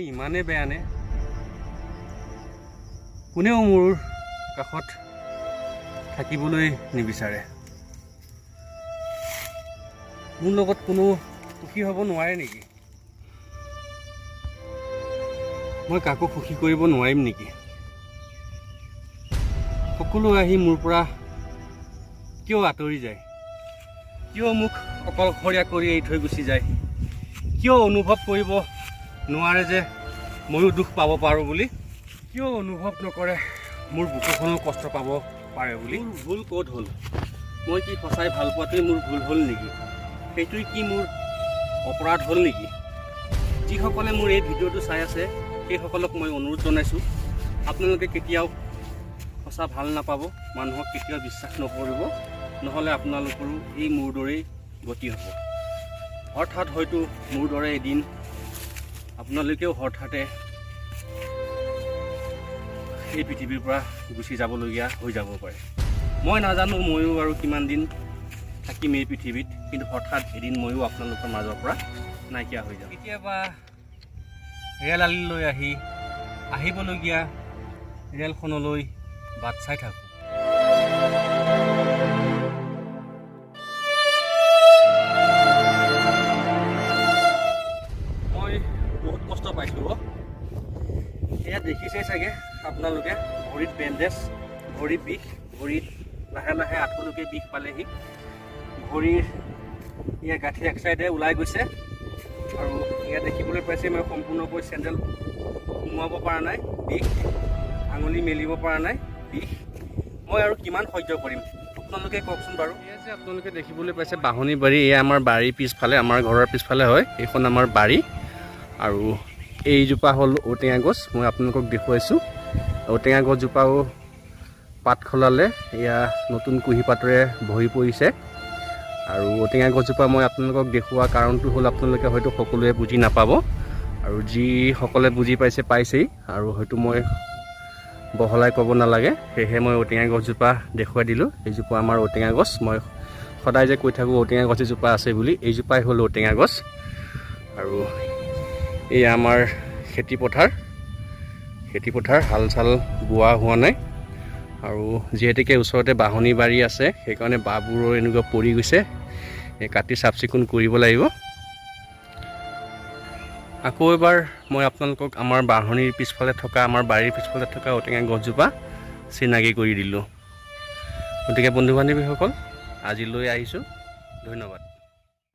মই ইমানেই বেয়ানে কোনেও মোৰ কাষত থাকিবলৈ নিবিচাৰে মোৰ লগত কোনো সুখী হ'ব নোৱাৰে নেকি মই কাকো সুখী কৰিব নোৱাৰিম নেকি সকলো আহি মোৰ পৰা কিয় আঁতৰি যায় কিয় মোক অকলশৰীয়া কৰি এৰি থৈ গুচি যায় কিয় অনুভৱ কৰিব নোৱাৰে যে ময়ো দুখ পাব পাৰোঁ বুলি কিয় অনুভৱ নকৰে মোৰ বুকুখনো কষ্ট পাব পাৰে বুলি ভুল ক'ত হ'ল মই কি সঁচাই ভাল পোৱাটোৱেই মোৰ ভুল হ'ল নেকি সেইটোৱেই কি মোৰ অপৰাধ হ'ল নেকি যিসকলে মোৰ এই ভিডিঅ'টো চাই আছে সেইসকলক মই অনুৰোধ জনাইছোঁ আপোনালোকে কেতিয়াও সঁচা ভাল নাপাব মানুহক কেতিয়াও বিশ্বাস নকৰিব নহ'লে আপোনালোকৰো এই মোৰ দৰেই গতি হ'ব হঠাৎ হয়তো মোৰ দৰে এদিন আপোনালোকেও হঠাতে এই পৃথিৱীৰ পৰা গুচি যাবলগীয়া হৈ যাব পাৰে মই নাজানো ময়ো আৰু কিমান দিন থাকিম এই পৃথিৱীত কিন্তু হঠাৎ এদিন ময়ো আপোনালোকৰ মাজৰ পৰা নাইকিয়া হৈ যাম কেতিয়াবা ৰেল আলিলৈ আহিবলগীয়া ৰেলখনলৈ বাট চাই থাকোঁ মই বহুত কষ্ট পাইছোঁ এয়া দেখিছেই চাগে আপোনালোকে ভৰিত বেণ্ডেজ ভৰিত বিষ ভৰিত লাহে লাহে আঁঠুলৈকে বিষ পালেহি ভৰিৰ এয়া গাঁঠি এক চাইডে ওলাই গৈছে আৰু এয়া দেখিবলৈ পাইছে মই সম্পূৰ্ণকৈ চেণ্ডেল সোমোৱাব পৰা নাই বিষ আঙুলি মেলিব পৰা নাই বিষ মই আৰু কিমান সহ্য কৰিম আপোনালোকে কওকচোন বাৰু এয়া যে আপোনালোকে দেখিবলৈ পাইছে বাহনী বাৰী এয়া আমাৰ বাৰীৰ পিছফালে আমাৰ ঘৰৰ পিছফালে হয় এইখন আমাৰ বাৰী আৰু এইজোপা হ'ল ঔটেঙা গছ মই আপোনালোকক দেখুৱাইছোঁ ঔটেঙা গছজোপাও পাত খলালে এয়া নতুন কুঁহি পাতেৰে ভৰি পৰিছে আৰু ঔটেঙা গছজোপা মই আপোনালোকক দেখুওৱা কাৰণটো হ'ল আপোনালোকে হয়তো সকলোৱে বুজি নাপাব আৰু যিসকলে বুজি পাইছেই আৰু হয়তো মই বহলাই ক'ব নালাগে সেয়েহে মই ঔটেঙা গছজোপা দেখুৱাই দিলোঁ এইজোপা আমাৰ ঔটেঙা গছ মই সদায় যে কৈ থাকোঁ ঔটেঙা গছ এজোপা আছে বুলি এইজোপাই হ'ল ঔটেঙা গছ আৰু এই আমাৰ খেতি পথাৰ হাল চাল বোৱা হোৱা নাই আৰু যিহেতুকে ওচৰতে বাহনী বাৰী আছে সেইকাৰণে বাঁহবোৰো এনেকুৱা পৰি গৈছে কাটি চাফ চিকুণ কৰিব লাগিব আকৌ এবাৰ মই আপোনালোকক আমাৰ বাহনীৰ পিছফালে থকা আমাৰ বাৰীৰ পিছফালে থকা ঔটেঙা গছজোপা চিনাকি কৰি দিলোঁ গতিকে বন্ধু বান্ধৱীসকল আজিলৈ আহিছোঁ ধন্যবাদ।